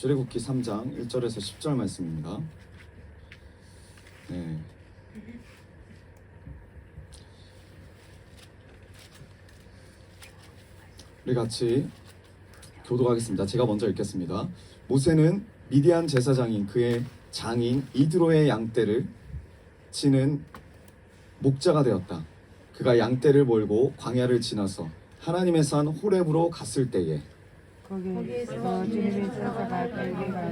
출애굽기 3장 1절에서 10절 말씀입니다. 네. 우리 같이 교독하겠습니다. 제가 먼저 읽겠습니다. 모세는 미디안 제사장인 그의 장인 이드로의 양떼를 치는 목자가 되었다. 그가 양떼를 몰고 광야를 지나서 하나님의 산 호렙으로 갔을 때에 거기에서 주님이 찾아갈 떨기가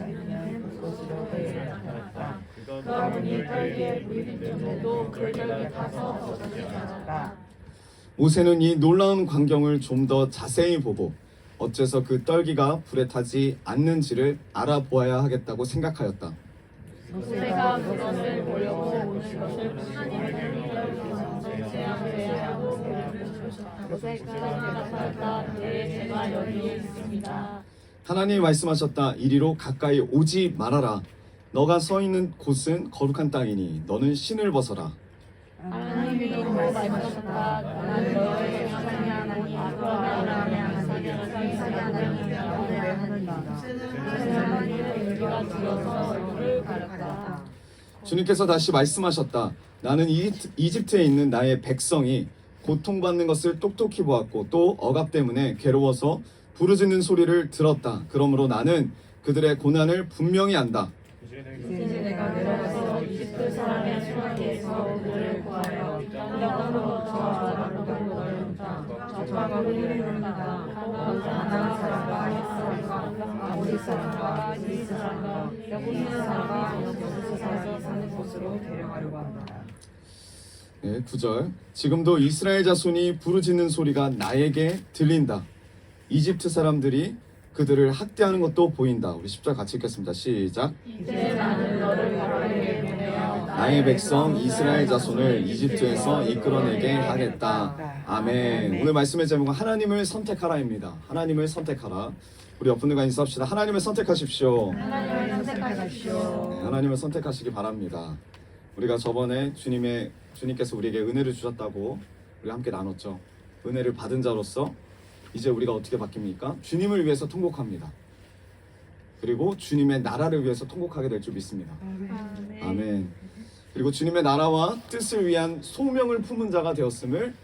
있는 그곳으로 그에게 나타났다. 그가 보니 떨기에 불이 붙었는데도 그 떨기에 타서 없어지지 않았다. 모세는 이 놀라운 광경을 좀 더 자세히 보고 어째서 그 떨기가 불에 타지 않는지를 알아보아야 하겠다고 생각하였다. 모세가 그것을 보려고 온 것을 하나님의 떨기에서 제하고 모세가 나타났다. 제가 여기 있습니다. 하나님이 말씀하셨다. 이리로 가까이 오지 말아라. 너가 서 있는 곳은 거룩한 땅이니 너는 신을 벗어라. 하나님이 또 말씀하셨다. 나는 너의 하나님 하나님 아브라함의 하나님 하나님의 우리가 들어서 얼굴을 가렸다. 주님께서 다시 말씀하셨다. 나는 이집트에 있는 나의 백성이 고통받는 것을 똑똑히 보았고 또 억압 때문에 괴로워서 부르짖는 소리를 들었다. 그러므로 나는 그들의 고난을 분명히 안다. 이제 내가 내려가서 이집트 사람의 수하에서 그들을 구하여 땅으로부터 아랍으로 적과 그리는 나라 가나안 사람과 헷 사람과 아모리 사람과 히스 사람과 여부스 사람과 여부스 사람이 사는 곳으로 데려가려고 한다. 네, 9절. 지금도 이스라엘 자손이 부르짖는 소리가 나에게 들린다. 이집트 사람들이 그들을 학대하는 것도 보인다. 우리 10절 같이 읽겠습니다. 시작. 이제 나는 너를 바로에게 보내어 나의 백성 이스라엘 자손을 이집트에서 이끌어내게 하겠다. 아멘. 오늘 말씀의 제목은 하나님을 선택하라입니다. 하나님을 선택하라. 우리 옆 분들과 인사합시다. 하나님을 선택하십시오. 하나님을 선택하십시오. 네, 하나님을 선택하시기 바랍니다. 우리가 저번에 주님께서 우리에게 은혜를 주셨다고 우리 함께 나눴죠. 은혜를 받은 자로서 이제 우리가 어떻게 바뀝니까? 주님을 위해서 통곡합니다. 그리고 주님의 나라를 위해서 통곡하게 될 줄 믿습니다. 아멘. 그리고 주님의 나라와 뜻을 위한 소명을 품은 자가 되었음을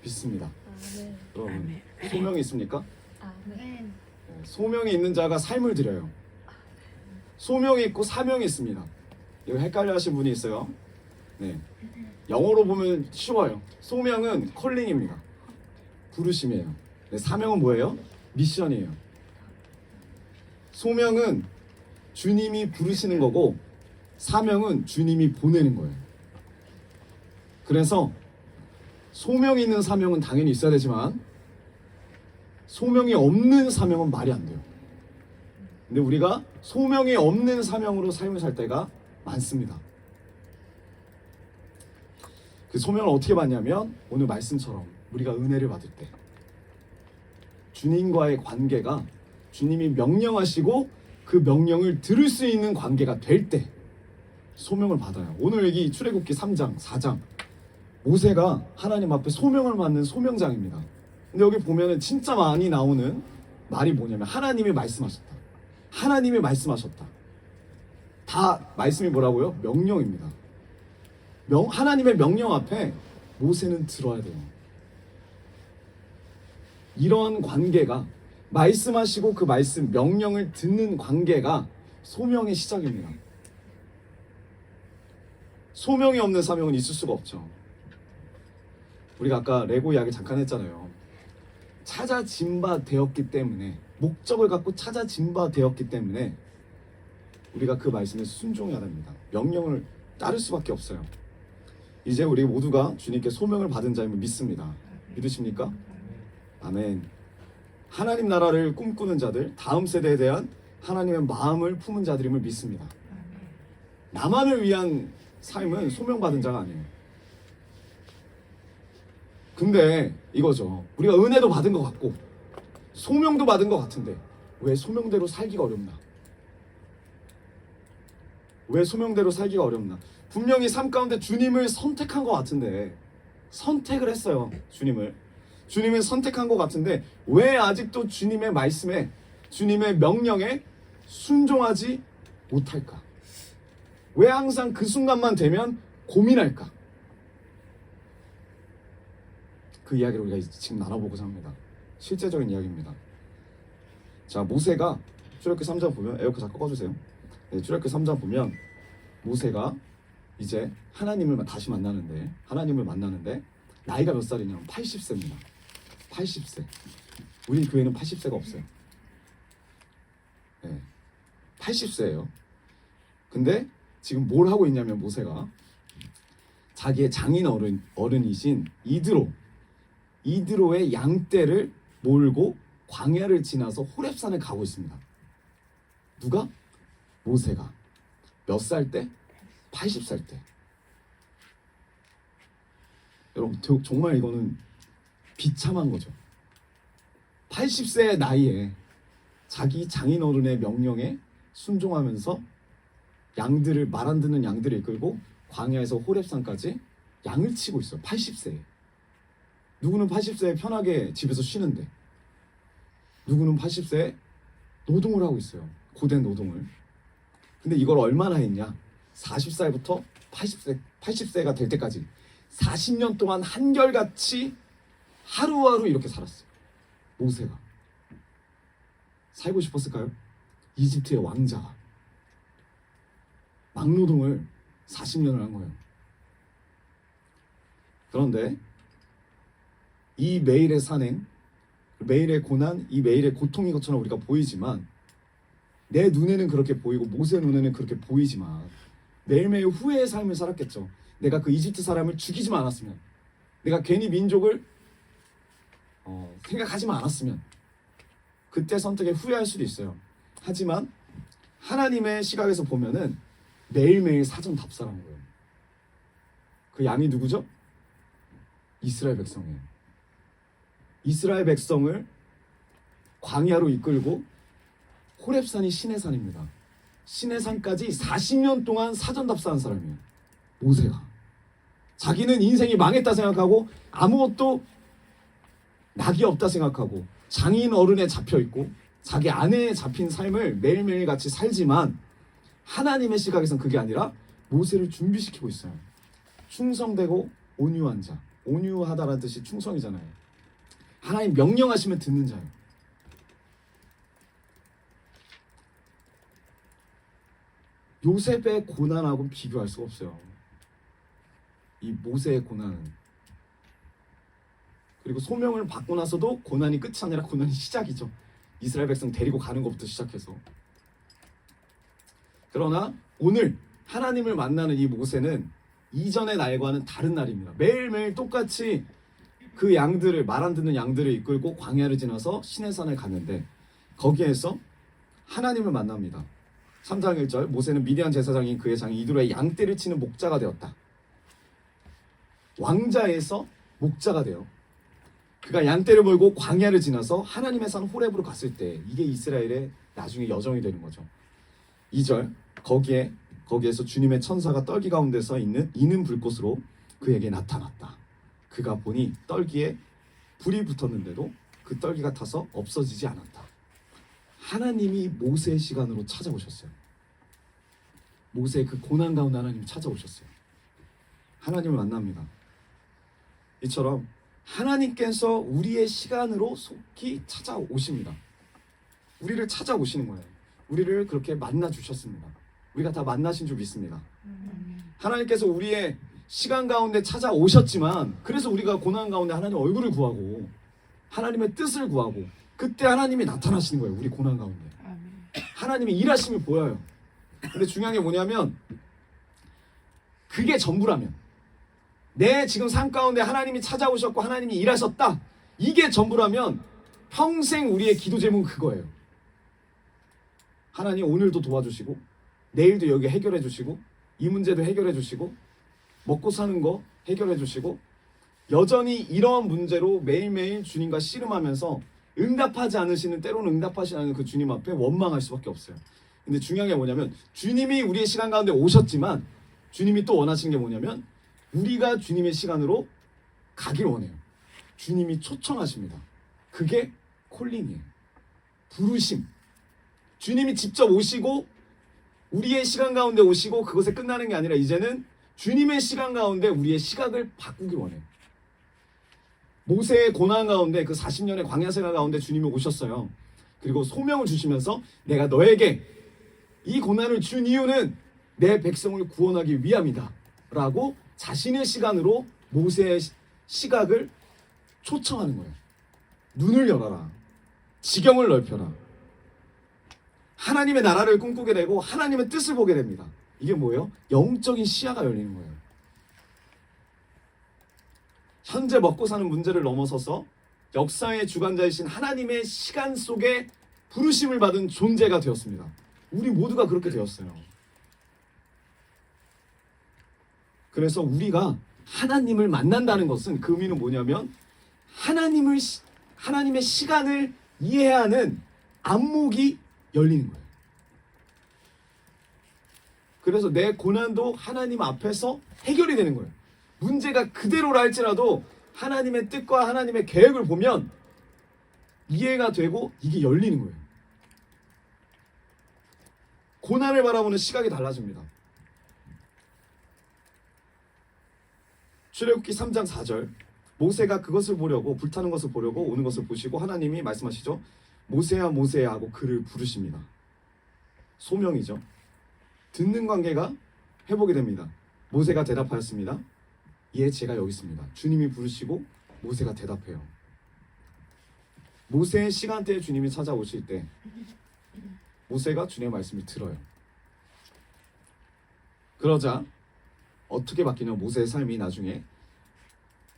믿습니다. 여러분, 소명이 있습니까? 네, 소명이 있는 자가 삶을 드려요. 소명이 있고 사명이 있습니다. 이거 헷갈려 하신 분이 있어요. 네. 영어로 보면 쉬워요. 소명은 컬링입니다. 부르심이에요. 네, 사명은 뭐예요? 미션이에요. 소명은 주님이 부르시는 거고 사명은 주님이 보내는 거예요. 그래서 소명이 있는 사명은 당연히 있어야 되지만 소명이 없는 사명은 말이 안 돼요. 근데 우리가 소명이 없는 사명으로 삶을 살 때가 많습니다. 그 소명을 어떻게 받냐면 오늘 말씀처럼 우리가 은혜를 받을 때 주님과의 관계가 주님이 명령하시고 그 명령을 들을 수 있는 관계가 될 때 소명을 받아요. 오늘 여기 출애굽기 3장, 4장 모세가 하나님 앞에 소명을 받는 소명장입니다. 근데 여기 보면은 진짜 많이 나오는 말이 뭐냐면 하나님이 말씀하셨다. 하나님이 말씀하셨다. 다 말씀이 뭐라고요? 명령입니다. 하나님의 명령 앞에 모세는 들어야 돼요. 이런 관계가 말씀하시고 그 말씀 명령을 듣는 관계가 소명의 시작입니다. 소명이 없는 사명은 있을 수가 없죠. 우리가 아까 레고 이야기 잠깐 했잖아요. 찾아진 바 되었기 때문에 목적을 갖고 찾아진 바 되었기 때문에 우리가 그 말씀에 순종해야 됩니다. 명령을 따를 수밖에 없어요. 이제 우리 모두가 주님께 소명을 받은 자임을 믿습니다. 믿으십니까? 아멘. 하나님 나라를 꿈꾸는 자들, 다음 세대에 대한 하나님의 마음을 품은 자들임을 믿습니다. 나만을 위한 삶은 소명받은 자가 아니에요. 근데 이거죠. 우리가 은혜도 받은 것 같고 소명도 받은 것 같은데 왜 소명대로 살기가 어렵나? 왜 소명대로 살기가 어렵나? 분명히 삶 가운데 주님을 선택한 것 같은데 선택을 했어요. 주님을 선택한 것 같은데 왜 아직도 주님의 말씀에 주님의 명령에 순종하지 못할까? 왜 항상 그 순간만 되면 고민할까? 그 이야기를 우리가 지금 나눠보고자 합니다. 실제적인 이야기입니다. 자, 모세가 출애굽기 3장 보면, 에어컨 잘 꺼주세요. 네, 출애굽기 3장 보면 모세가 이제 하나님을 다시 만나는데, 하나님을 만나는데 나이가 몇 살이냐면 80세입니다. 80세. 우리 교회는 80세가 없어요. 네, 80세예요. 근데 지금 뭘 하고 있냐면 모세가 자기의 장인 어른이신 이드로의 양떼를 몰고 광야를 지나서 호렙산을 가고 있습니다. 누가? 모세가. 몇 살 때? 80살 때. 여러분 정말 이거는 비참한 거죠. 80세의 나이에 자기 장인어른의 명령에 순종하면서 양들을, 말 안 듣는 양들을 이끌고 광야에서 호렙산까지 양을 치고 있어요. 80세에. 누구는 80세에 편하게 집에서 쉬는데, 누구는 80세에 노동을 하고 있어요. 고된 노동을. 근데 이걸 얼마나 했냐? 40살부터 80세가 될 때까지 40년 동안 한결같이 하루하루 이렇게 살았어요. 모세가. 살고 싶었을까요? 이집트의 왕자가. 막노동을 40년을 한 거예요. 그런데 이 매일의 산행, 매일의 고난, 이 매일의 고통인 것처럼 우리가 보이지만, 내 눈에는 그렇게 보이고 모세 눈에는 그렇게 보이지만 매일매일 후회의 삶을 살았겠죠. 내가 그 이집트 사람을 죽이지만 않았으면, 내가 괜히 민족을 생각하지만 않았으면, 그때 선택에 후회할 수도 있어요. 하지만 하나님의 시각에서 보면은 매일매일 사전 답사라는 거예요. 그 양이 누구죠? 이스라엘 백성이에요. 이스라엘 백성을 광야로 이끌고, 호렙산이 시내산입니다. 시내산까지 40년 동안 사전 답사한 사람이에요. 모세가. 자기는 인생이 망했다 생각하고 아무것도 낙이 없다 생각하고 장인 어른에 잡혀있고 자기 아내에 잡힌 삶을 매일매일 같이 살지만, 하나님의 시각에서는 그게 아니라 모세를 준비시키고 있어요. 충성되고 온유한 자. 온유하다라는 뜻이 충성이잖아요. 하나님 명령하시면 듣는 자예요. 요셉의 고난하고는 비교할 수가 없어요. 이 모세의 고난은. 그리고 소명을 받고 나서도 고난이 끝이 아니라 고난이 시작이죠. 이스라엘 백성 데리고 가는 것부터 시작해서. 그러나 오늘 하나님을 만나는 이 모세는 이전의 날과는 다른 날입니다. 매일매일 똑같이 그 양들을, 말 안 듣는 양들을 이끌고 광야를 지나서 시내산을 가는데, 거기에서 하나님을 만납니다. 3장 1절, 모세는 미디안 제사장인 그의 장인 이드로의 양떼를 치는 목자가 되었다. 왕자에서 목자가 돼요. 그가 양떼를 몰고 광야를 지나서 하나님의 산 호렙으로 갔을 때, 이게 이스라엘의 나중에 여정이 되는 거죠. 2절, 거기에서 주님의 천사가 떨기 가운데 서 이는 불꽃으로 그에게 나타났다. 그가 보니 떨기에 불이 붙었는데도 그 떨기가 타서 없어지지 않았다. 하나님이 모세의 시간으로 찾아오셨어요. 모세의 그 고난 가운데 하나님이 찾아오셨어요. 하나님을 만납니다. 이처럼 하나님께서 우리의 시간으로 속히 찾아오십니다. 우리를 찾아오시는 거예요. 우리를 그렇게 만나 주셨습니다. 우리가 다 만나신 줄 믿습니다. 하나님께서 우리의 시간 가운데 찾아오셨지만, 그래서 우리가 고난 가운데 하나님 얼굴을 구하고 하나님의 뜻을 구하고, 그때 하나님이 나타나시는 거예요. 우리 고난 가운데 하나님이 일하심이 보여요. 근데 중요한 게 뭐냐면, 그게 전부라면, 내 지금 삶 가운데 하나님이 찾아오셨고 하나님이 일하셨다, 이게 전부라면 평생 우리의 기도 제목은 그거예요. 하나님 오늘도 도와주시고, 내일도 여기 해결해 주시고, 이 문제도 해결해 주시고, 먹고 사는 거 해결해 주시고, 여전히 이런 문제로 매일매일 주님과 씨름하면서 응답하지 않으시는, 때로는 응답하지 않는 그 주님 앞에 원망할 수밖에 없어요. 근데 중요한 게 뭐냐면, 주님이 우리의 시간 가운데 오셨지만 주님이 또 원하시는 게 뭐냐면, 우리가 주님의 시간으로 가길 원해요. 주님이 초청하십니다. 그게 콜링이에요. 부르심. 주님이 직접 오시고 우리의 시간 가운데 오시고 그것에 끝나는 게 아니라 이제는 주님의 시간 가운데 우리의 시각을 바꾸기 원해요. 모세의 고난 가운데 그 40년의 광야 생활 가운데 주님이 오셨어요. 그리고 소명을 주시면서 내가 너에게 이 고난을 준 이유는 내 백성을 구원하기 위함이다 라고 자신의 시간으로 모세의 시각을 초청하는 거예요. 눈을 열어라. 지경을 넓혀라. 하나님의 나라를 꿈꾸게 되고 하나님의 뜻을 보게 됩니다. 이게 뭐예요? 영적인 시야가 열리는 거예요. 현재 먹고 사는 문제를 넘어서서 역사의 주관자이신 하나님의 시간 속에 부르심을 받은 존재가 되었습니다. 우리 모두가 그렇게 되었어요. 그래서 우리가 하나님을 만난다는 것은 그 의미는 뭐냐면 하나님의 시간을 이해하는 안목이 열리는 거예요. 그래서 내 고난도 하나님 앞에서 해결이 되는 거예요. 문제가 그대로라 할지라도 하나님의 뜻과 하나님의 계획을 보면 이해가 되고 이게 열리는 거예요. 고난을 바라보는 시각이 달라집니다. 출애굽기 3장 4절 모세가 그것을 보려고 불타는 것을 보려고 오는 것을 보시고 하나님이 말씀하시죠. 모세야 모세야 하고 그를 부르십니다. 소명이죠. 듣는 관계가 회복이 됩니다. 모세가 대답하였습니다. 예, 제가 여기 있습니다. 주님이 부르시고 모세가 대답해요. 모세의 시간대에 주님이 찾아오실 때 모세가 주님의 말씀을 들어요. 그러자 어떻게 바뀌냐 모세의 삶이 나중에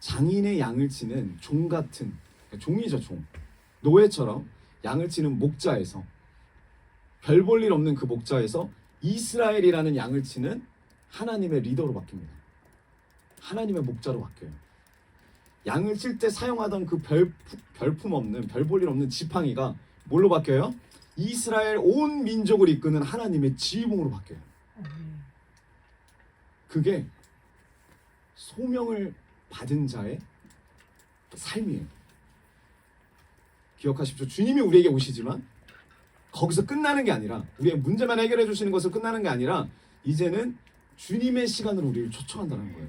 장인의 양을 치는 종 같은 종이죠 종 노예처럼 양을 치는 목자에서 별 볼 일 없는 그 목자에서 이스라엘이라는 양을 치는 하나님의 리더로 바뀝니다. 하나님의 목자로 바뀌어요. 양을 칠 때 사용하던 그 별품 없는 별 볼 일 없는 지팡이가 뭘로 바뀌어요? 이스라엘 온 민족을 이끄는 하나님의 지휘봉으로 바뀌어요. 그게 소명을 받은 자의 삶이에요. 기억하십시오. 주님이 우리에게 오시지만 거기서 끝나는 게 아니라 우리의 문제만 해결해 주시는 것으로 끝나는 게 아니라 이제는 주님의 시간으로 우리를 초청한다는 거예요.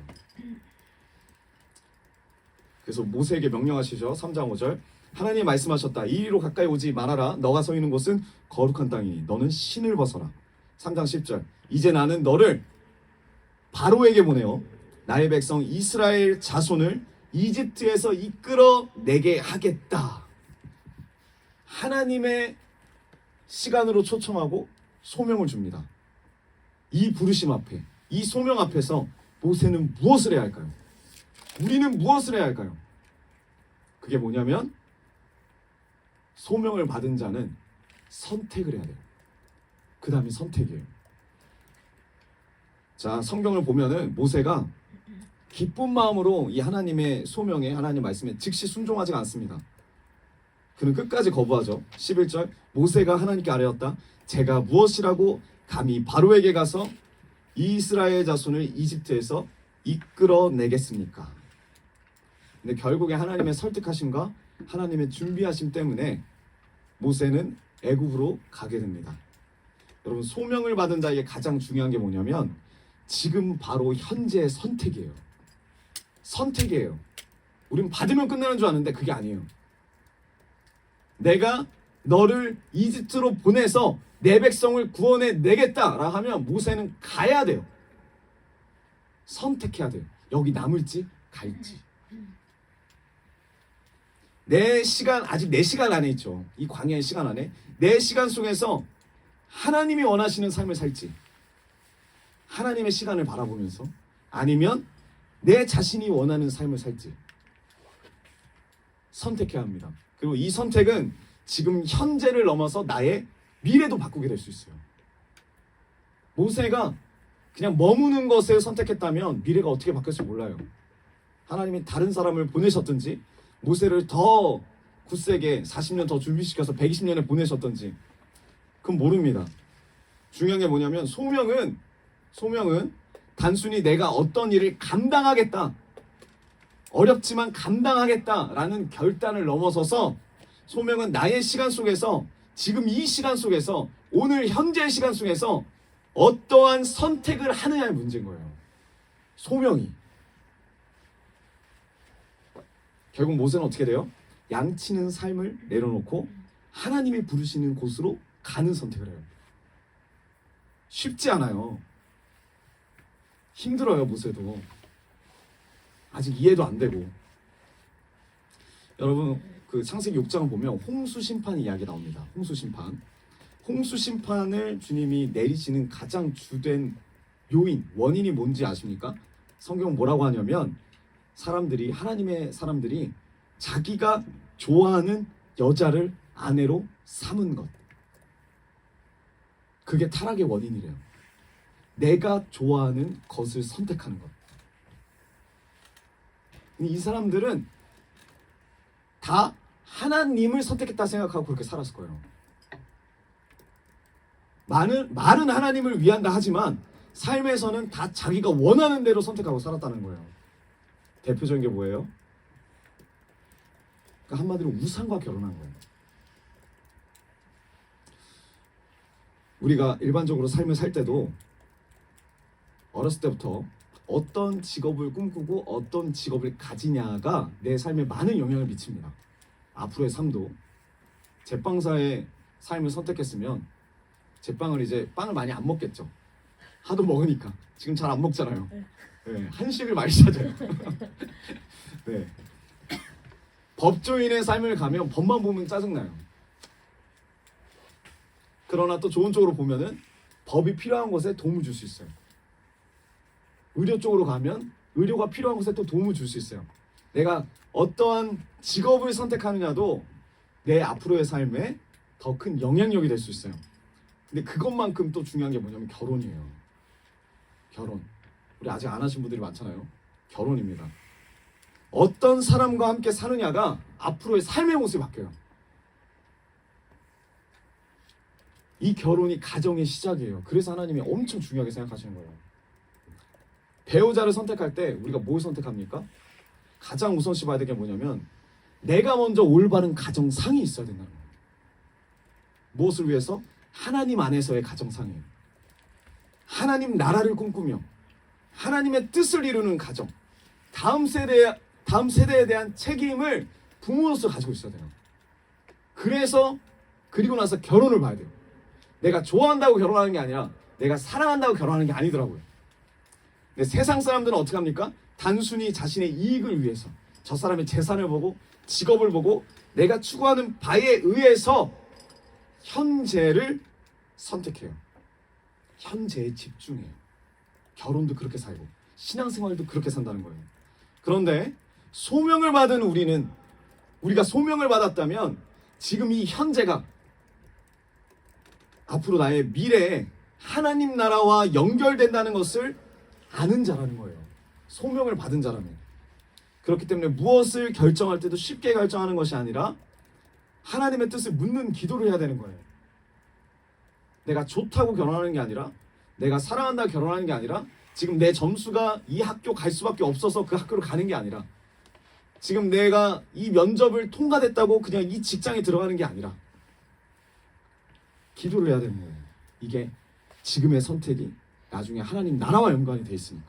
그래서 모세에게 명령하시죠. 3장 5절 하나님이 말씀하셨다. 이리로 가까이 오지 말아라. 너가 서 있는 곳은 거룩한 땅이니 너는 신을 벗어라. 3장 10절 이제 나는 너를 바로에게 보내어 나의 백성 이스라엘 자손을 이집트에서 이끌어내게 하겠다. 하나님의 시간으로 초청하고 소명을 줍니다. 이 부르심 앞에, 이 소명 앞에서 모세는 무엇을 해야 할까요? 우리는 무엇을 해야 할까요? 그게 뭐냐면 소명을 받은 자는 선택을 해야 돼요. 그 다음이 선택이에요. 자, 성경을 보면은 모세가 기쁜 마음으로 이 하나님의 소명에 하나님 말씀에 즉시 순종하지 않습니다. 그는 끝까지 거부하죠. 11절 모세가 하나님께 아뢰었다. 제가 무엇이라고 감히 바로에게 가서 이스라엘 자손을 이집트에서 이끌어내겠습니까? 근데 결국에 하나님의 설득하심과 하나님의 준비하심 때문에 모세는 애굽으로 가게 됩니다. 여러분 소명을 받은 자에게 가장 중요한 게 뭐냐면 지금 바로 현재의 선택이에요. 선택이에요. 우린 받으면 끝나는 줄 아는데 그게 아니에요. 내가 너를 이집트로 보내서 내 백성을 구원해 내겠다라 하면 모세는 가야 돼요. 선택해야 돼요. 여기 남을지 갈지. 내 시간 아직 내 시간 안에 있죠. 이 광야의 시간 안에 내 시간 속에서 하나님이 원하시는 삶을 살지 하나님의 시간을 바라보면서 아니면 내 자신이 원하는 삶을 살지 선택해야 합니다. 그리고 이 선택은 지금 현재를 넘어서 나의 미래도 바꾸게 될 수 있어요. 모세가 그냥 머무는 것을 선택했다면 미래가 어떻게 바뀔지 몰라요. 하나님이 다른 사람을 보내셨든지 모세를 더 굳세게 40년 더 준비시켜서 120년에 보내셨든지 그건 모릅니다. 중요한 게 뭐냐면 소명은 단순히 내가 어떤 일을 감당하겠다 어렵지만 감당하겠다라는 결단을 넘어서서 소명은 나의 시간 속에서 지금 이 시간 속에서, 오늘 현재의 시간 속에서 어떠한 선택을 하느냐의 문제인 거예요. 소명이. 결국 모세는 어떻게 돼요? 양치는 삶을 내려놓고 하나님이 부르시는 곳으로 가는 선택을 해요. 쉽지 않아요. 힘들어요. 모세도 아직 이해도 안 되고. 여러분, 그 창세기 6장을 보면 홍수 심판 이야기 나옵니다. 홍수 심판. 홍수 심판을 주님이 내리시는 가장 주된 요인, 원인이 뭔지 아십니까? 성경은 뭐라고 하냐면, 하나님의 사람들이 자기가 좋아하는 여자를 아내로 삼은 것. 그게 타락의 원인이래요. 내가 좋아하는 것을 선택하는 것. 이 사람들은 다 하나님을 선택했다 생각하고 그렇게 살았을 거예요. 말은 하나님을 위한다 하지만 삶에서는 다 자기가 원하는 대로 선택하고 살았다는 거예요. 대표적인 게 뭐예요? 그러니까 한마디로 우상과 결혼한 거예요. 우리가 일반적으로 삶을 살 때도 어렸을 때부터 어떤 직업을 꿈꾸고 어떤 직업을 가지냐가 내 삶에 많은 영향을 미칩니다. 앞으로의 삶도 제빵사의 삶을 선택했으면 제빵을 이제 빵을 많이 안 먹겠죠. 하도 먹으니까. 지금 잘 안 먹잖아요. 네, 한식을 많이 찾아요. 네. 법조인의 삶을 가면 법만 보면 짜증나요. 그러나 또 좋은 쪽으로 보면은 법이 필요한 곳에 도움을 줄 수 있어요. 의료 쪽으로 가면 의료가 필요한 곳에 또 도움을 줄 수 있어요. 내가 어떠한 직업을 선택하느냐도 내 앞으로의 삶에 더 큰 영향력이 될 수 있어요. 근데 그것만큼 또 중요한 게 뭐냐면 결혼이에요. 결혼. 우리 아직 안 하신 분들이 많잖아요. 결혼입니다. 어떤 사람과 함께 사느냐가 앞으로의 삶의 모습이 바뀌어요. 이 결혼이 가정의 시작이에요. 그래서 하나님이 엄청 중요하게 생각하시는 거예요. 배우자를 선택할 때 우리가 뭘 선택합니까? 가장 우선시 봐야 될 게 뭐냐면 내가 먼저 올바른 가정상이 있어야 된다는 거예요. 무엇을 위해서? 하나님 안에서의 가정상이에요. 하나님 나라를 꿈꾸며 하나님의 뜻을 이루는 가정, 다음 세대에 대한 책임을 부모로서 가지고 있어야 돼요. 그리고 나서 결혼을 봐야 돼요. 내가 좋아한다고 결혼하는 게 아니라 내가 사랑한다고 결혼하는 게 아니더라고요. 근데 세상 사람들은 어떻게 합니까? 단순히 자신의 이익을 위해서 저 사람의 재산을 보고 직업을 보고 내가 추구하는 바에 의해서 현재를 선택해요. 현재에 집중해요. 결혼도 그렇게 살고 신앙생활도 그렇게 산다는 거예요. 그런데 소명을 받은 우리가 소명을 받았다면 지금 이 현재가 앞으로 나의 미래에 하나님 나라와 연결된다는 것을 아는 자라는 거예요. 소명을 받은 자라면. 그렇기 때문에 무엇을 결정할 때도 쉽게 결정하는 것이 아니라 하나님의 뜻을 묻는 기도를 해야 되는 거예요. 내가 좋다고 결혼하는 게 아니라, 내가 사랑한다고 결혼하는 게 아니라, 지금 내 점수가 이 학교 갈 수밖에 없어서 그 학교를 가는 게 아니라, 지금 내가 이 면접을 통과됐다고 그냥 이 직장에 들어가는 게 아니라 기도를 해야 되는 거예요. 이게 지금의 선택이 나중에 하나님 나라와 연관이 돼 있으니까.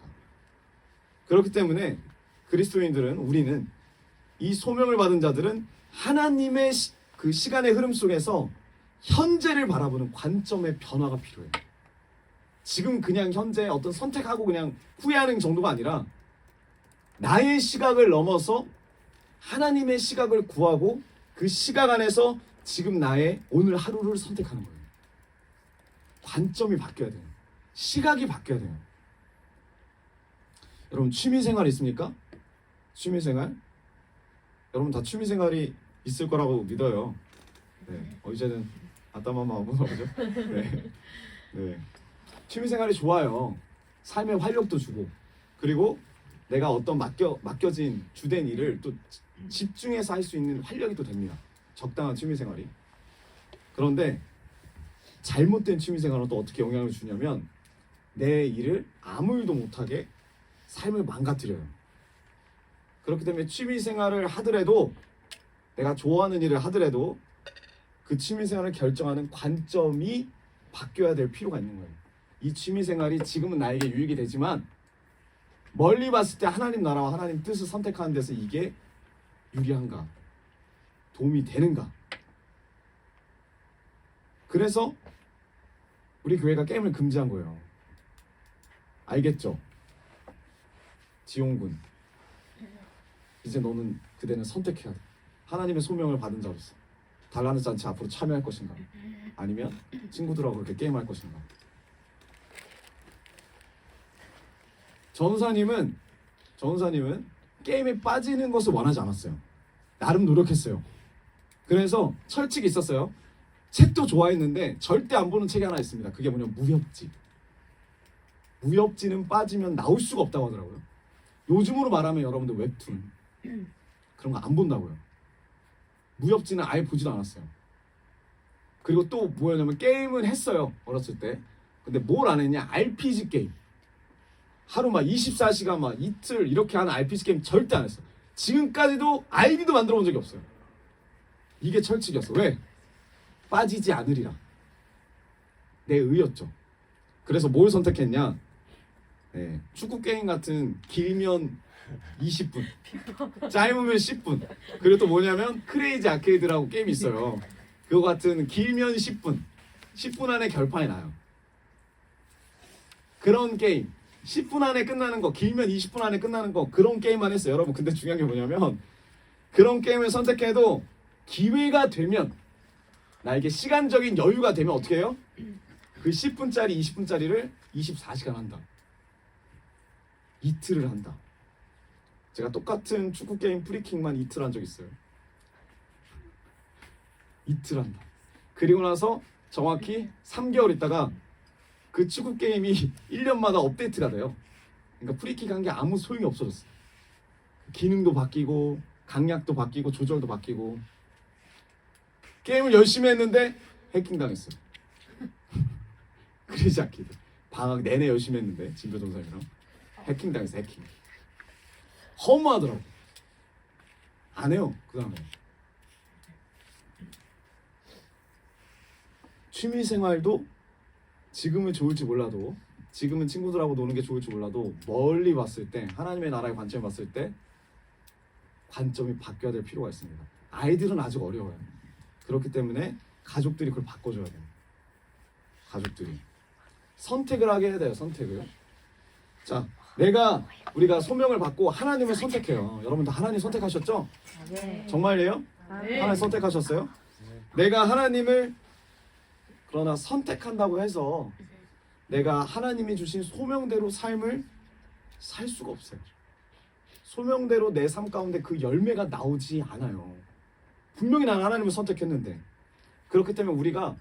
그렇기 때문에 우리는 이 소명을 받은 자들은 하나님의 그 시간의 흐름 속에서 현재를 바라보는 관점의 변화가 필요해요. 지금 그냥 현재 어떤 선택하고 그냥 후회하는 정도가 아니라 나의 시각을 넘어서 하나님의 시각을 구하고 그 시각 안에서 지금 나의 오늘 하루를 선택하는 거예요. 관점이 바뀌어야 돼요. 시각이 바뀌어야 돼요. 여러분 취미생활 있습니까? 취미생활? 여러분 다 취미생활이 있을 거라고 믿어요. 네. 이제는 아따마마 어머나 보죠. 네. 네. 취미생활이 좋아요. 삶에 활력도 주고, 그리고 내가 어떤 맡겨진 주된 일을 또 집중해서 할 수 있는 활력이 또 됩니다. 적당한 취미생활이. 그런데 잘못된 취미생활은 또 어떻게 영향을 주냐면 내 일을 아무 일도 못하게 삶을 망가뜨려요. 그렇기 때문에 취미생활을 하더라도, 내가 좋아하는 일을 하더라도 그 취미생활을 결정하는 관점이 바뀌어야 될 필요가 있는 거예요. 이 취미생활이 지금은 나에게 유익이 되지만 멀리 봤을 때 하나님 나라와 하나님 뜻을 선택하는 데서 이게 유리한가? 도움이 되는가? 그래서 우리 교회가 게임을 금지한 거예요. 알겠죠? 지용군, 이제 너는 그대는 선택해야 돼. 하나님의 소명을 받은 자로서 달라는 잔치 앞으로 참여할 것인가? 아니면 친구들하고 그렇게 게임할 것인가? 전사님은 게임에 빠지는 것을 원하지 않았어요. 나름 노력했어요. 그래서 철칙이 있었어요. 책도 좋아했는데 절대 안 보는 책이 하나 있습니다. 그게 뭐냐면 무협지. 무협지는 빠지면 나올 수가 없다고 하더라고요. 요즘으로 말하면 여러분들 웹툰 그런 거 안 본다고요. 무협지는 아예 보지도 않았어요. 그리고 또 뭐였냐면 게임은 했어요. 어렸을 때. 근데 뭘 안 했냐? RPG 게임. 하루 막 24시간 막 이틀 이렇게 하는 RPG 게임 절대 안 했어. 지금까지도 아이디도 만들어 본 적이 없어요. 이게 철칙이었어. 왜? 빠지지 않으리라. 내 의였죠. 그래서 뭘 선택했냐? 네, 축구 게임 같은 길면 20분, 짧으면 10분. 그리고 또 뭐냐면 크레이지 아케이드라고 게임이 있어요. 그거 같은 길면 10분, 10분 안에 결판이 나요. 그런 게임 10분 안에 끝나는 거, 길면 20분 안에 끝나는 거, 그런 게임만 했어요. 여러분 근데 중요한 게 뭐냐면 그런 게임을 선택해도 기회가 되면, 나에게 시간적인 여유가 되면 어떻게 해요? 그 10분짜리 20분짜리를 24시간 한다. 이틀을 한다. 제가 똑같은 축구 게임 프리킥만 이틀 한 적 있어요. 이틀 한다. 그리고 나서 정확히 3개월 있다가 그 축구 게임이 1년마다 업데이트가 돼요. 그러니까 프리킥 한 게 아무 소용이 없어졌어요. 기능도 바뀌고 강약도 바뀌고 조절도 바뀌고. 게임을 열심히 했는데 해킹 당했어요. 그러지 않기도. 방학 내내 열심히 했는데 진교전사님이랑 해킹 당했어요. 해킹. 허무하더라고. 안 해요. 그 다음에 취미생활도 지금은 좋을지 몰라도, 지금은 친구들하고 노는 게 좋을지 몰라도 멀리 봤을 때, 하나님의 나라의 관점에 봤을 때 관점이 바뀌어야 될 필요가 있습니다. 아이들은 아직 어려워요. 그렇기 때문에 가족들이 그걸 바꿔줘야 돼요. 가족들이 선택을 하게 해야 돼요. 선택을. 자, 우리가 소명을 받고 하나님을 선택해요. 여러분도 하나님 선택하셨죠? 네. 정말이에요? 네. 하나님 선택하셨어요? 내가 하나님을 그러나 선택한다고 해서 내가 하나님이 주신 소명대로 삶을 살 수가 없어요. 소명대로 내 삶 가운데 그 열매가 나오지 않아요. 분명히 나는 하나님을 선택했는데. 그렇기 때문에 우리가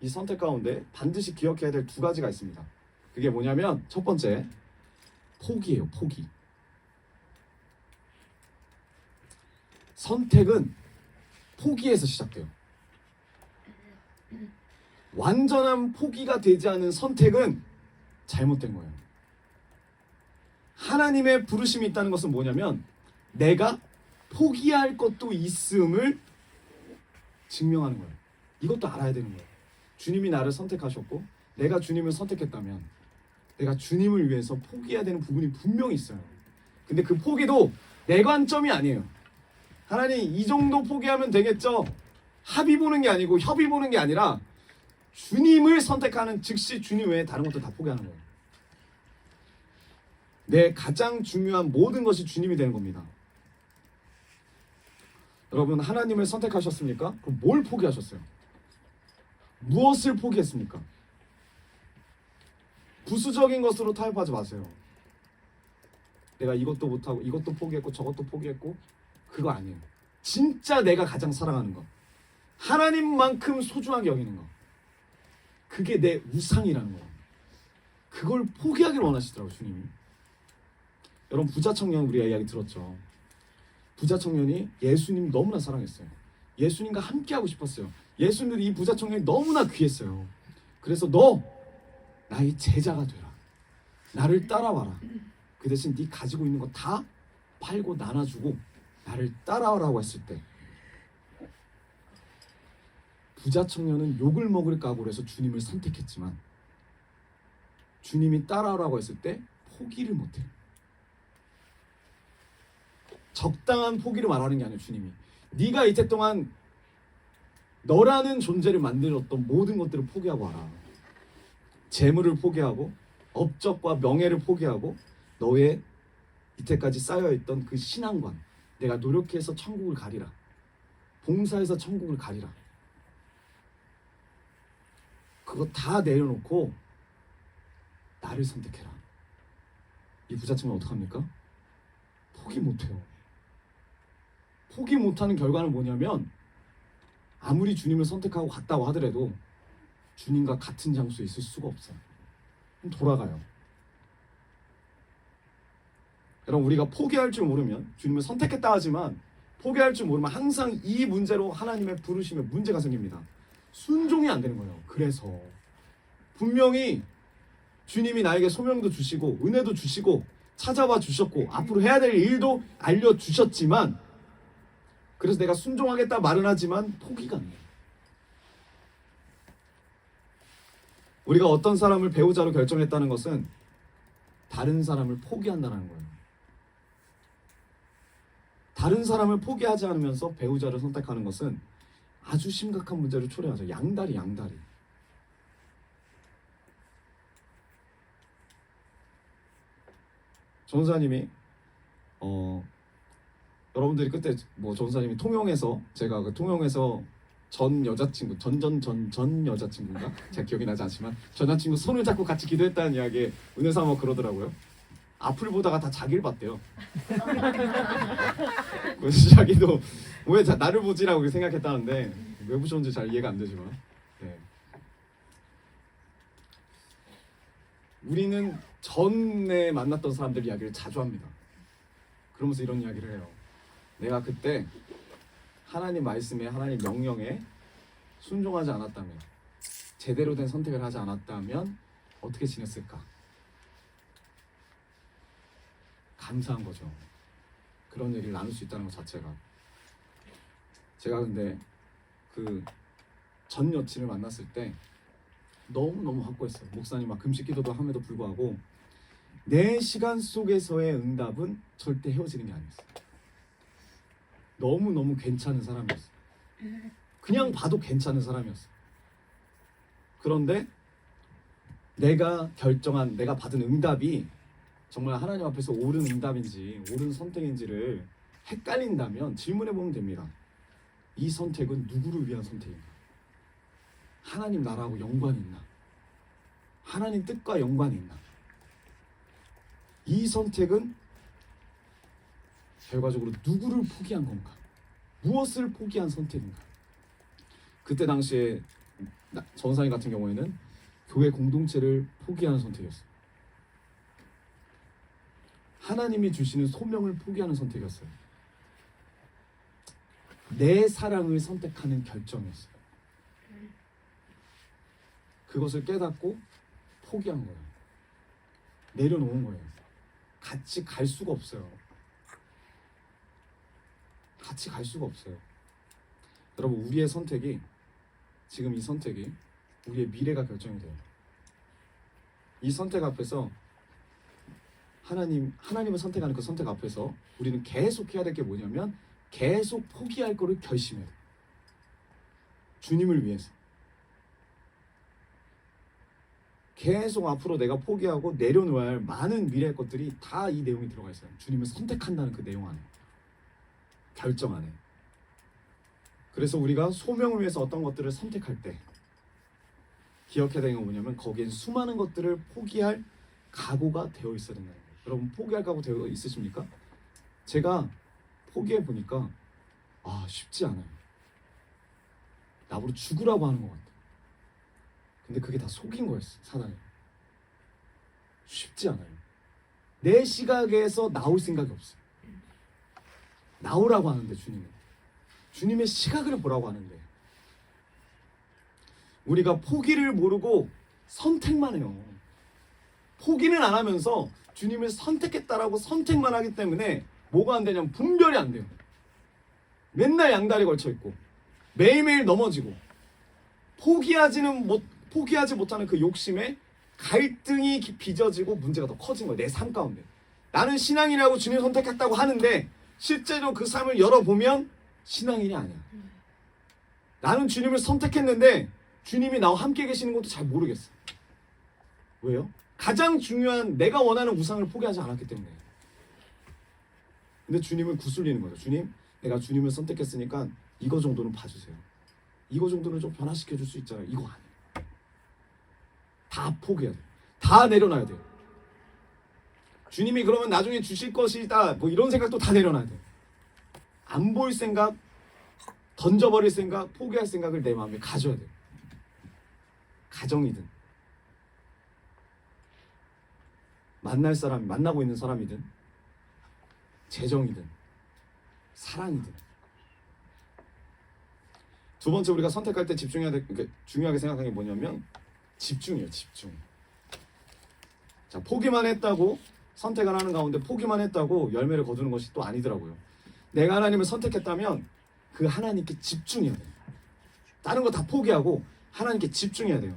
이 선택 가운데 반드시 기억해야 될 두 가지가 있습니다. 그게 뭐냐면 첫 번째, 포기예요. 포기. 선택은 포기에서 시작돼요. 완전한 포기가 되지 않은 선택은 잘못된 거예요. 하나님의 부르심이 있다는 것은 뭐냐면 내가 포기할 것도 있음을 증명하는 거예요. 이것도 알아야 되는 거예요. 주님이 나를 선택하셨고 내가 주님을 선택했다면 내가 주님을 위해서 포기해야 되는 부분이 분명히 있어요. 근데 그 포기도 내 관점이 아니에요. 하나님 이 정도 포기하면 되겠죠? 합의 보는 게 아니고 협의 보는 게 아니라 주님을 선택하는 즉시 주님 외에 다른 것도 다 포기하는 거예요. 내 가장 중요한 모든 것이 주님이 되는 겁니다. 여러분 하나님을 선택하셨습니까? 그럼 뭘 포기하셨어요? 무엇을 포기했습니까? 부수적인 것으로 타협하지 마세요. 내가 이것도 못하고 이것도 포기했고 저것도 포기했고, 그거 아니에요. 진짜 내가 가장 사랑하는 거, 하나님만큼 소중하게 여기는 거, 그게 내 우상이라는 거예요. 그걸 포기하기를 원하시더라고요, 주님이. 여러분 부자 청년 우리가 이야기 들었죠. 부자 청년이 예수님 너무나 사랑했어요. 예수님과 함께하고 싶었어요. 예수님이 이 부자 청년이 너무나 귀했어요. 그래서 너 나의 제자가 되라. 나를 따라와라. 그 대신 네 가지고 있는 거 다 팔고 나눠주고 나를 따라오라고 했을 때 부자 청년은 욕을 먹을 각오로 해서 주님을 선택했지만 주님이 따라오라고 했을 때 포기를 못해요. 적당한 포기를 말하는 게 아니에요. 주님이 네가 이때 동안 너라는 존재를 만들었던 모든 것들을 포기하고 와라. 재물을 포기하고 업적과 명예를 포기하고 너의 이때까지 쌓여있던 그 신앙관, 내가 노력해서 천국을 가리라, 봉사해서 천국을 가리라, 그거 다 내려놓고 나를 선택해라. 이 부자층은 어떡합니까? 포기 못해요. 포기 못하는 결과는 뭐냐면 아무리 주님을 선택하고 갔다고 하더라도 주님과 같은 장소에 있을 수가 없어요. 돌아가요. 여러분, 우리가 포기할 줄 모르면, 주님을 선택했다 하지만 포기할 줄 모르면 항상 이 문제로 하나님의 부르심에 문제가 생깁니다. 순종이 안 되는 거예요. 그래서 분명히 주님이 나에게 소명도 주시고 은혜도 주시고 찾아와 주셨고 앞으로 해야 될 일도 알려주셨지만, 그래서 내가 순종하겠다 말은 하지만 포기가 안 돼요. 우리가 어떤 사람을 배우자로 결정했다는 것은 다른 사람을 포기한다는 거예요. 다른 사람을 포기하지 않으면서 배우자를 선택하는 것은 아주 심각한 문제를 초래하죠. 양다리. 전사님이 여러분들이 그때 뭐 전사님이 통영에서, 제가 그 통영에서 전 여자친구 전 여자친구인가? 제가 기억이 나지 않지만 전 여자친구 손을 잡고 같이 기도했다는 이야기에 은혜 삼아 그러더라고요. 앞을 보다가 다 자기를 봤대요. 그래서 자기도 왜 나를 보지라고 생각했다는데 왜 보셨는지 잘 이해가 안 되지만, 네. 우리는 전에 만났던 사람들 이야기를 자주 합니다. 그러면서 이런 이야기를 해요. 내가 그때 하나님 말씀에, 하나님 명령에 순종하지 않았다면, 제대로 된 선택을 하지 않았다면 어떻게 지냈을까? 감사한 거죠. 그런 얘기를 나눌 수 있다는 것 자체가. 제가 근데 그 전 여친을 만났을 때 너무너무 확고했어요. 목사님 막 금식 기도도 함에도 불구하고 내 시간 속에서의 응답은 절대 헤어지는 게 아니었어요. 너무너무 괜찮은 사람이었어요. 그냥 봐도 괜찮은 사람이었어요. 그런데 내가 결정한, 내가 받은 응답이 정말 하나님 앞에서 옳은 응답인지 옳은 선택인지를 헷갈린다면 질문해보면 됩니다. 이 선택은 누구를 위한 선택인가? 하나님 나라하고 연관이 있나? 하나님 뜻과 연관이 있나? 이 선택은 결과적으로 누구를 포기한 건가? 무엇을 포기한 선택인가? 그때 당시에 전사님 같은 경우에는 교회 공동체를 포기하는 선택이었어요. 하나님이 주시는 소명을 포기하는 선택이었어요. 내 사랑을 선택하는 결정이었어요. 그것을 깨닫고 포기한 거예요. 내려놓은 거예요. 같이 갈 수가 없어요. 같이 갈 수가 없어요. 여러분, 우리의 선택이, 지금 이 선택이 우리의 미래가 결정이 돼요. 이 선택 앞에서 하나님을 선택하는 그 선택 앞에서 우리는 계속 해야 될 게 뭐냐면 계속 포기할 거를 결심해야 돼요. 주님을 위해서. 계속 앞으로 내가 포기하고 내려놓아야 할 많은 미래의 것들이 다 이 내용이 들어가 있어요. 주님을 선택한다는 그 내용 안에, 결정 안에. 그래서 우리가 소명을 위해서 어떤 것들을 선택할 때 기억해야 되는 건 뭐냐면 거기엔 수많은 것들을 포기할 각오가 되어 있어야 된다는 거예요. 여러분, 포기할 각오 되어 있으십니까? 제가 포기해 보니까 쉽지 않아요. 나보고 죽으라고 하는 것 같아요. 근데 그게 다 속인 거였어, 사단이. 쉽지 않아요. 내 시각에서 나올 생각이 없어요. 나오라고 하는데 주님의 시각을 보라고 하는데 우리가 포기를 모르고 선택만 해요. 포기는 안 하면서 주님을 선택했다라고 선택만 하기 때문에 뭐가 안 되냐면 분별이 안 돼요. 맨날 양다리 걸쳐 있고 매일매일 넘어지고 포기하지 못하는 그 욕심에 갈등이 빚어지고 문제가 더 커진 거예요. 내 삶 가운데. 나는 신앙인이라고 주님 선택했다고 하는데 실제로 그 삶을 열어보면 신앙인이 아니야. 나는 주님을 선택했는데 주님이 나와 함께 계시는 것도 잘 모르겠어. 왜요? 가장 중요한 내가 원하는 우상을 포기하지 않았기 때문에. 근데 주님을 구슬리는 거죠. 주님, 내가 주님을 선택했으니까 이거 정도는 봐주세요. 이거 정도는 좀 변화시켜줄 수 있잖아요. 이거 아니에요. 다 포기해야 돼요. 다 내려놔야 돼요. 주님이 그러면 나중에 주실 것이다 뭐 이런 생각도 다 내려놔야 돼요. 안 볼 생각, 던져버릴 생각, 포기할 생각을 내 마음에 가져야 돼요. 가정이든 만날 사람, 만나고 있는 사람이든 재정이든 사랑이든. 두 번째 우리가 선택할 때 집중해야 될, 그러니까 중요하게 생각하는 게 뭐냐면 집중이에요. 집중. 자, 포기만 했다고 선택을 하는 가운데 포기만 했다고 열매를 거두는 것이 또 아니더라고요. 내가 하나님을 선택했다면 그 하나님께 집중해야 돼요. 다른 거 다 포기하고 하나님께 집중해야 돼요.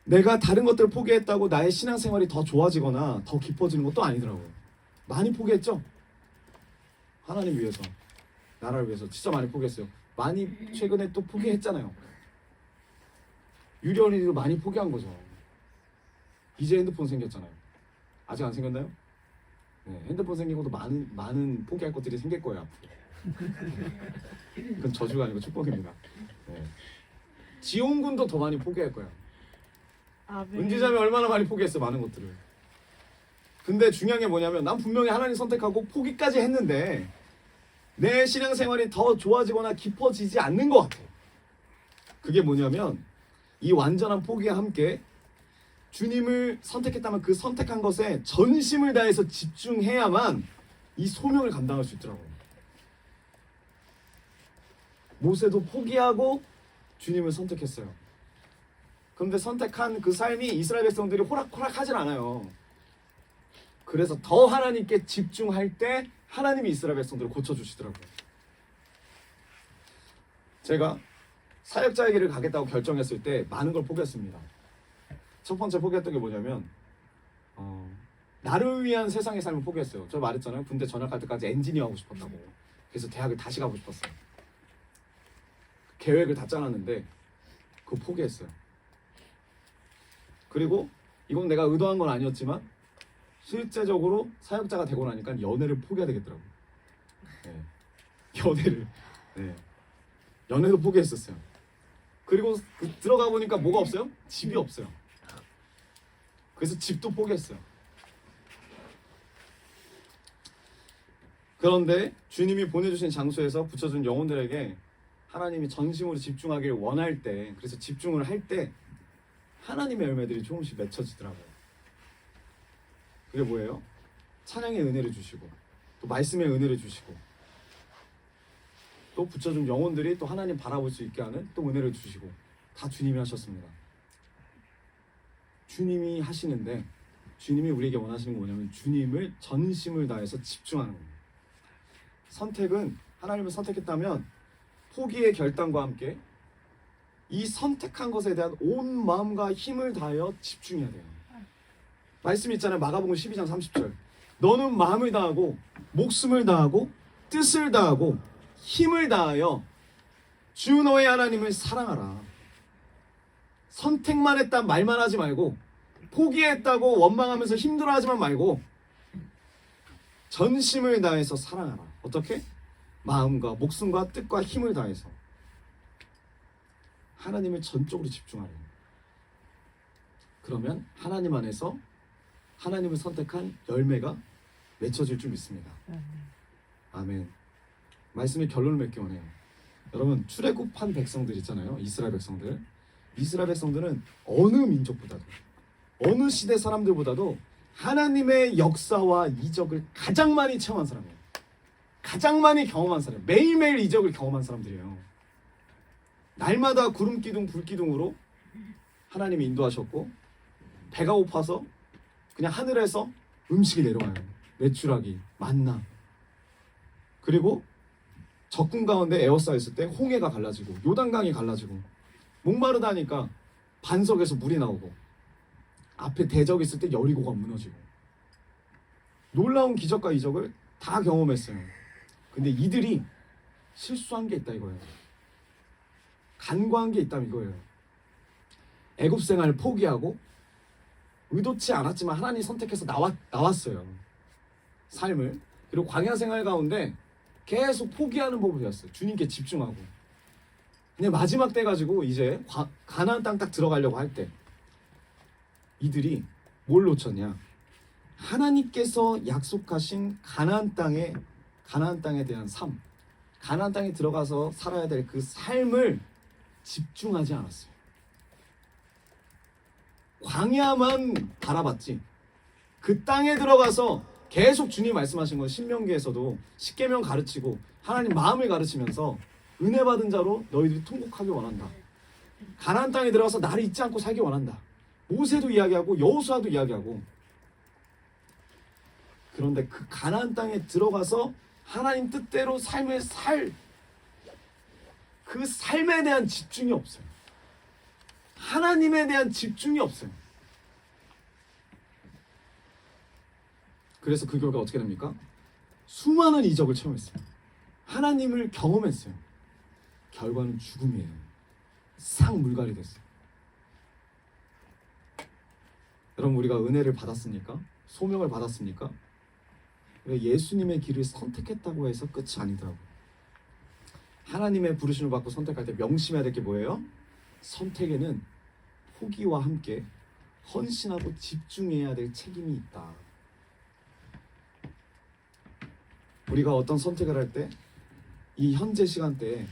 내가 다른 것들을 포기했다고 나의 신앙생활이 더 좋아지거나 더 깊어지는 것도 아니더라고요. 많이 포기했죠? 하나님 위해서, 나라를 위해서 진짜 많이 포기했어요. 많이 최근에 또 포기했잖아요. 유리언니도 많이 포기한 거죠. 이제 핸드폰 생겼잖아요. 아직 안 생겼나요? 네, 핸드폰 생기고도 많은 포기할 것들이 생길 거예요. 앞으로. 그건 저주가 아니고 축복입니다. 네. 지용군도 더 많이 포기할 거예요. 은지자매 얼마나 많이 포기했어, 많은 것들을. 근데 중요한 게 뭐냐면 난 분명히 하나님 선택하고 포기까지 했는데 내 신앙생활이 더 좋아지거나 깊어지지 않는 것 같아. 그게 뭐냐면 이 완전한 포기와 함께 주님을 선택했다면 그 선택한 것에 전심을 다해서 집중해야만 이 소명을 감당할 수 있더라고요. 모세도 포기하고 주님을 선택했어요. 그런데 선택한 그 삶이 이스라엘 백성들이 호락호락하진 않아요. 그래서 더 하나님께 집중할 때 하나님이 이스라엘 백성들을 고쳐주시더라고요. 제가 사역자의 길을 가겠다고 결정했을 때 많은 걸 포기했습니다. 첫 번째 포기했던 게 뭐냐면 나를 위한 세상의 삶을 포기했어요. 저 말했잖아요. 군대 전역할 때까지 엔지니어 하고 싶었다고. 그래서 대학을 다시 가고 싶었어요. 계획을 다 짜놨는데 그거 포기했어요. 그리고 이건 내가 의도한 건 아니었지만 실제적으로 사역자가 되고 나니까 연애를 포기해야 되겠더라고요. 네. 연애를. 네. 연애도 포기했었어요. 그리고 들어가 보니까 뭐가 없어요? 집이 없어요. 그래서 집도 포기했어요. 그런데 주님이 보내주신 장소에서 붙여준 영혼들에게 하나님이 전심으로 집중하기를 원할 때, 그래서 집중을 할 때 하나님의 열매들이 조금씩 맺혀지더라고요. 그게 뭐예요? 찬양의 은혜를 주시고 또 말씀의 은혜를 주시고 또 붙여준 영혼들이 또 하나님 바라볼 수 있게 하는 또 은혜를 주시고 다 주님이 하셨습니다. 주님이 하시는데 주님이 우리에게 원하시는 게 뭐냐면 주님을 전심을 다해서 집중하는 겁니다. 선택은 하나님을 선택했다면 포기의 결단과 함께 이 선택한 것에 대한 온 마음과 힘을 다하여 집중해야 돼요. 말씀 있잖아요. 마가복음 12장 30절. 너는 마음을 다하고 목숨을 다하고 뜻을 다하고 힘을 다하여 주 너의 하나님을 사랑하라. 선택만 했다 말만 하지 말고 포기했다고 원망하면서 힘들어하지만 말고 전심을 다해서 사랑하라. 어떻게? 마음과 목숨과 뜻과 힘을 다해서 하나님을 전적으로 집중하래요. 그러면 하나님 안에서 하나님을 선택한 열매가 맺혀질 줄 믿습니다. 아멘. 말씀의 결론을 맺기 원해요. 여러분, 출애굽한 백성들 있잖아요. 이스라엘 백성들. 이스라엘 백성들은 어느 민족보다도 어느 시대 사람들보다도 하나님의 역사와 이적을 가장 많이 체험한 사람이에요. 가장 많이 경험한 사람. 매일매일 이적을 경험한 사람들이에요. 날마다 구름 기둥 불 기둥으로 하나님이 인도하셨고 배가 고파서 그냥 하늘에서 음식이 내려와요. 메추라기, 만나. 그리고 적군 가운데 에워싸였을 때 홍해가 갈라지고 요단강이 갈라지고 목마르다니까 반석에서 물이 나오고, 앞에 대적이 있을 때 여리고가 무너지고, 놀라운 기적과 이적을 다 경험했어요. 근데 이들이 실수한 게 있다 이거예요. 간과한 게 있다 이거예요. 애굽 생활을 포기하고 의도치 않았지만 하나님 선택해서 나왔어요. 삶을. 그리고 광야 생활 가운데 계속 포기하는 법을 배웠어요. 주님께 집중하고. 근데 마지막 때 가지고 이제 가나안 땅 딱 들어가려고 할 때 이들이 뭘 놓쳤냐? 하나님께서 약속하신 가나안 땅에 대한 삶, 가나안 땅에 들어가서 살아야 될 그 삶을 집중하지 않았어요. 광야만 바라봤지. 그 땅에 들어가서 계속 주님 말씀하신 건 신명기에서도 십계명 가르치고 하나님 마음을 가르치면서 은혜 받은 자로 너희들이 통곡하기 원한다. 가나안 땅에 들어가서 나를 잊지 않고 살기 원한다. 모세도 이야기하고 여호수아도 이야기하고. 그런데 그 가나안 땅에 들어가서 하나님 뜻대로 삶을 그 삶에 대한 집중이 없어요. 하나님에 대한 집중이 없어요. 그래서 그 결과 어떻게 됩니까? 수많은 이적을 체험했어요. 하나님을 경험했어요. 결과는 죽음이에요. 싹 물갈이 됐어요. 여러분, 우리가 은혜를 받았습니까? 소명을 받았습니까? 왜 예수님의 길을 선택했다고 해서 끝이 아니더라고요. 하나님의 부르심을 받고 선택할 때 명심해야 될 게 뭐예요? 선택에는 포기와 함께 헌신하고 집중해야 될 책임이 있다. 우리가 어떤 선택을 할 때 이 현재 시간대에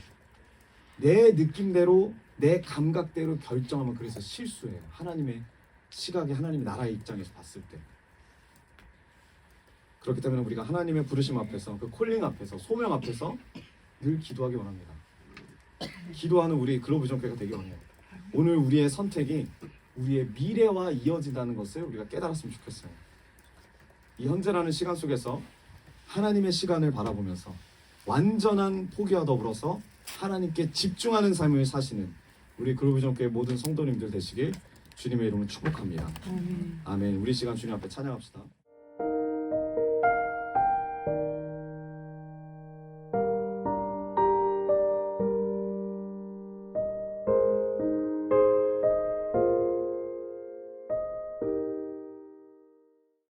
내 느낌대로 내 감각대로 결정하면 그래서 실수해요. 하나님의 시각에 하나님의 나라의 입장에서 봤을 때. 그렇기 때문에 우리가 하나님의 부르심 앞에서 그 콜링 앞에서 소명 앞에서 늘 기도하기 원합니다. 기도하는 우리 글로브전교회가 되기 원해요. 오늘 우리의 선택이 우리의 미래와 이어진다는 것을 우리가 깨달았으면 좋겠어요. 이 현재라는 시간 속에서 하나님의 시간을 바라보면서 완전한 포기와 더불어서 하나님께 집중하는 삶을 사시는 우리 글로브전교회 모든 성도님들 되시길 주님의 이름으로 축복합니다. 아멘. 우리 시간 주님 앞에 찬양합시다.